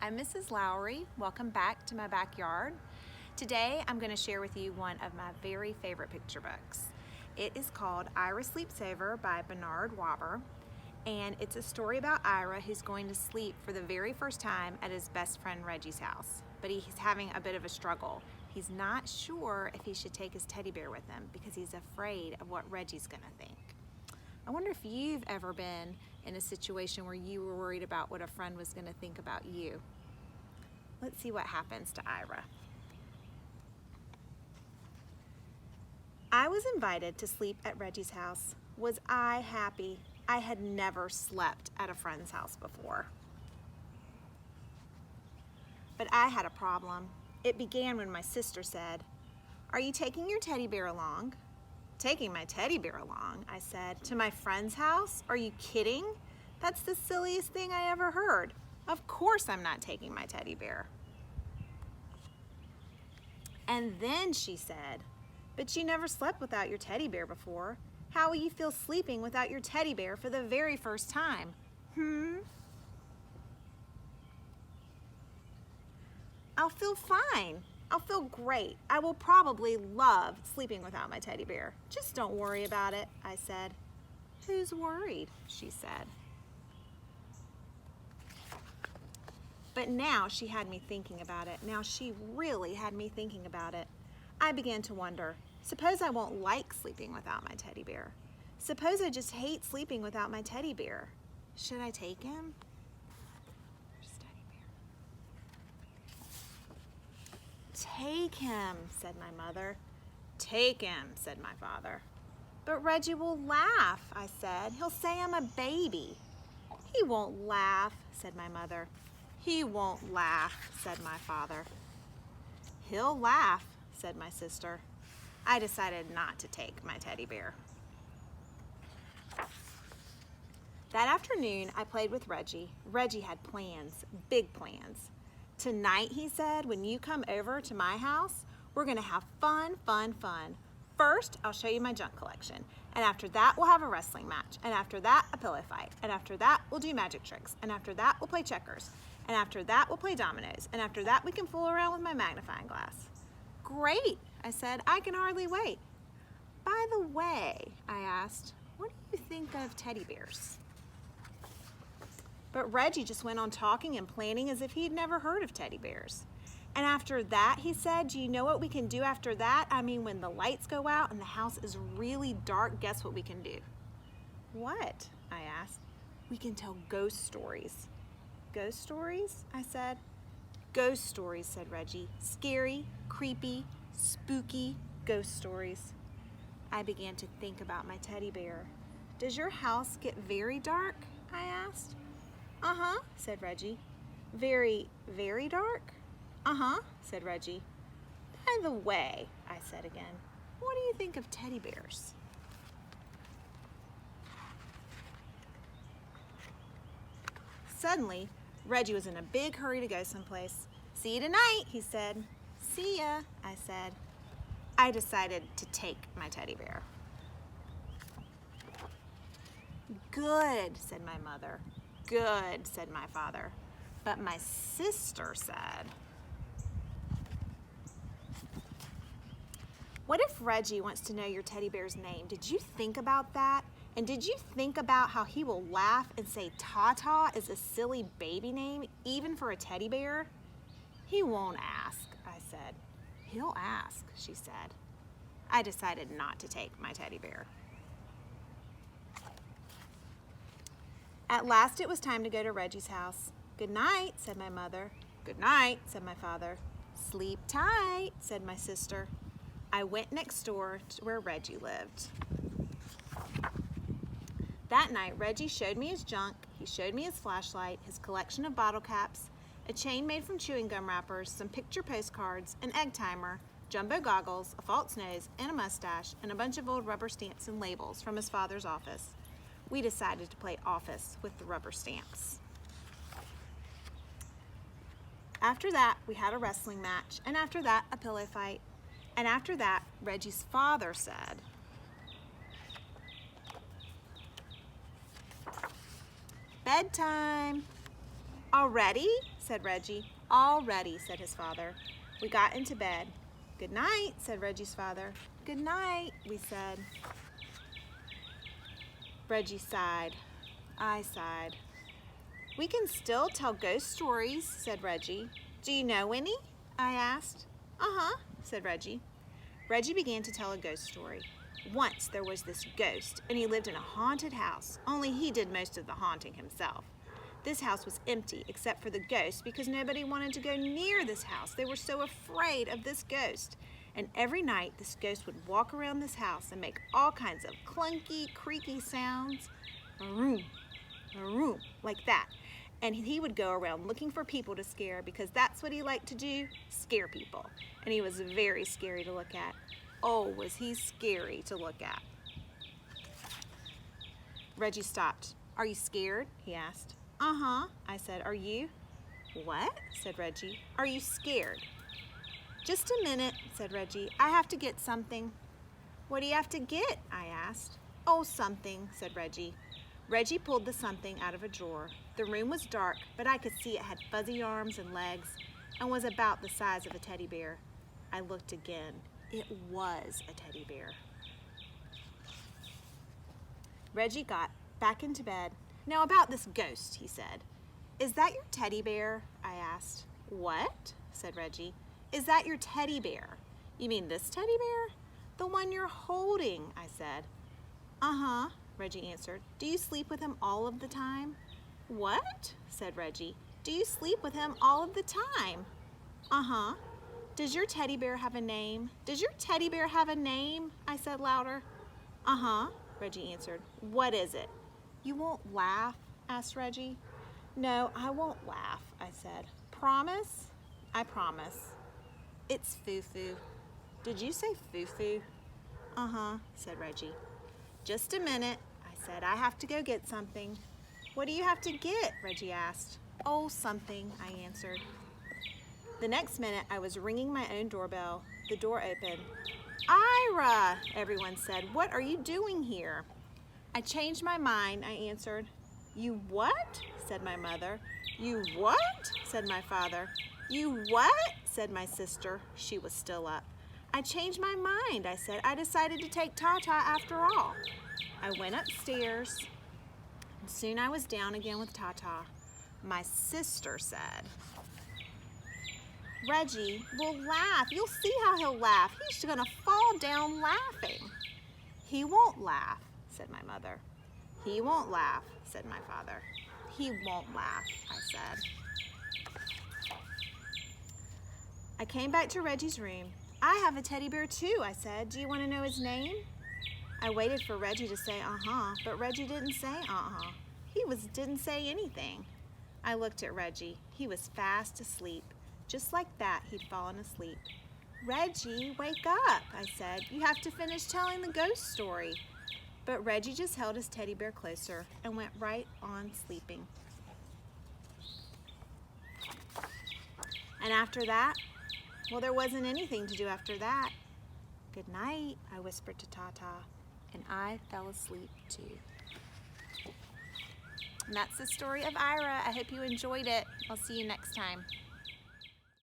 I'm Mrs. Lowery. Welcome back to my backyard. Today I'm going to share with you one of my very favorite picture books. It is called Ira Sleeps Over by Bernard Waber, and it's a story about Ira who's going to sleep for the very first time at his best friend Reggie's house, but he's having a bit of a struggle. He's not sure if he should take his teddy bear with him because he's afraid of what Reggie's going to think. I wonder if you've ever been in a situation where you were worried about what a friend was going to think about you. Let's see what happens to Ira. I was invited to sleep at Reggie's house. Was I happy? I had never slept at a friend's house before. But I had a problem. It began when my sister said, "Are you taking your teddy bear along?" "Taking my teddy bear along," I said. "To my friend's house? Are you kidding? That's the silliest thing I ever heard. Of course I'm not taking my teddy bear." And then she said, "But you never slept without your teddy bear before. How will you feel sleeping without your teddy bear for the very first time? I'll feel fine. I'll feel great. I will probably love sleeping without my teddy bear. Just don't worry about it," I said. "Who's worried?" she said. But now she had me thinking about it. Now she really had me thinking about it. I began to wonder, suppose I won't like sleeping without my teddy bear. Suppose I just hate sleeping without my teddy bear. Should I take him? Where's teddy bear? "Take him," said my mother. "Take him," said my father. "But Reggie will laugh," I said. "He'll say I'm a baby." "He won't laugh," said my mother. "He won't laugh," said my father. "He'll laugh," said my sister. I decided not to take my teddy bear. That afternoon, I played with Reggie. Reggie had plans, big plans. "Tonight," he said, "when you come over to my house, we're gonna have fun, fun, fun. First, I'll show you my junk collection. And after that, we'll have a wrestling match. And after that, a pillow fight. And after that, we'll do magic tricks. And after that, we'll play checkers. And after that, we'll play dominoes. And after that, we can fool around with my magnifying glass." "Great," I said. "I can hardly wait." "By the way," I asked, "what do you think of teddy bears?" But Reggie just went on talking and planning as if he'd never heard of teddy bears. "And after that," he said, "do you know what we can do after that? I mean, when the lights go out and the house is really dark, guess what we can do?" "What?" I asked. "We can tell ghost stories." "Ghost stories?" I said. "Ghost stories," said Reggie. "Scary, creepy, spooky ghost stories." I began to think about my teddy bear. "Does your house get very dark?" I asked. "Uh-huh," said Reggie. "Very, very dark?" "Uh-huh," said Reggie. "By the way," I said again, "what do you think of teddy bears?" Suddenly, Reggie was in a big hurry to go someplace. "See you tonight," he said. "See ya," I said. I decided to take my teddy bear. "Good," said my mother. "Good," said my father. But my sister said, "What if Reggie wants to know your teddy bear's name? Did you think about that? And did you think about how he will laugh and say Tata is a silly baby name, even for a teddy bear?" "He won't ask," I said. "He'll ask," she said. I decided not to take my teddy bear. At last it was time to go to Reggie's house. "Good night," said my mother. "Good night," said my father. "Sleep tight," said my sister. I went next door to where Reggie lived. That night, Reggie showed me his junk. He showed me his flashlight, his collection of bottle caps, a chain made from chewing gum wrappers, some picture postcards, an egg timer, jumbo goggles, a false nose, and a mustache, and a bunch of old rubber stamps and labels from his father's office. We decided to play office with the rubber stamps. After that, we had a wrestling match, and after that, a pillow fight. And after that, Reggie's father said, "Bedtime." Already? Said Reggie. Already, said his father. We got into bed. Good night, said Reggie's father. Good night, we said. Reggie sighed. I sighed. We can still tell ghost stories, said Reggie. Do you know any? I asked. Uh-huh, said Reggie. Reggie began to tell a ghost story. Once there was this ghost, and he lived in a haunted house, only he did most of the haunting himself. This house was empty except for the ghost because nobody wanted to go near this house. They were so afraid of this ghost. And every night this ghost would walk around this house and make all kinds of clunky, creaky sounds. Vroom, vroom, like that. And he would go around looking for people to scare because that's what he liked to do, scare people. And he was very scary to look at. Oh, was he scary to look at. Reggie stopped. Are you scared? He asked. Uh-huh, I said. Are you? What? Said Reggie. Are you scared? Just a minute, said Reggie. I have to get something. What do you have to get? I asked. Oh, something, said Reggie. Reggie pulled the something out of a drawer. The room was dark, but I could see it had fuzzy arms and legs and was about the size of a teddy bear. I looked again. It was a teddy bear. Reggie got back into bed. Now about this ghost, he said. Is that your teddy bear? I asked. What? Said Reggie. Is that your teddy bear? You mean this teddy bear? The one you're holding, I said. Uh-huh, Reggie answered. Do you sleep with him all of the time? What? Said Reggie. Do you sleep with him all of the time? Uh-huh. Does your teddy bear have a name? Does your teddy bear have a name? I said louder. Uh-huh, Reggie answered. What is it? You won't laugh? Asked Reggie. No, I won't laugh, I said. Promise? I promise. It's Foo-Foo. Did you say Foo-Foo? Uh-huh, said Reggie. Just a minute, I said. I have to go get something. What do you have to get? Reggie asked. Oh, something, I answered. The next minute, I was ringing my own doorbell. The door opened. Ira, everyone said. What are you doing here? I changed my mind, I answered. You what? Said my mother. You what? Said my father. You what? Said my sister. She was still up. I changed my mind, I said. I decided to take Tata after all. I went upstairs, and soon I was down again with Tata. My sister said, Reggie will laugh. You'll see how he'll laugh. He's gonna fall down laughing. He won't laugh, said my mother. He won't laugh, said my father. He won't laugh, I said. I came back to Reggie's room. I have a teddy bear too, I said. Do you want to know his name? I waited for Reggie to say uh-huh, but Reggie didn't say uh-huh. He didn't say anything. I looked at Reggie. He was fast asleep. Just like that, he'd fallen asleep. Reggie, wake up, I said. You have to finish telling the ghost story. But Reggie just held his teddy bear closer and went right on sleeping. And after that, well, there wasn't anything to do after that. Good night, I whispered to Tata, and I fell asleep too. And that's the story of Ira. I hope you enjoyed it. I'll see you next time.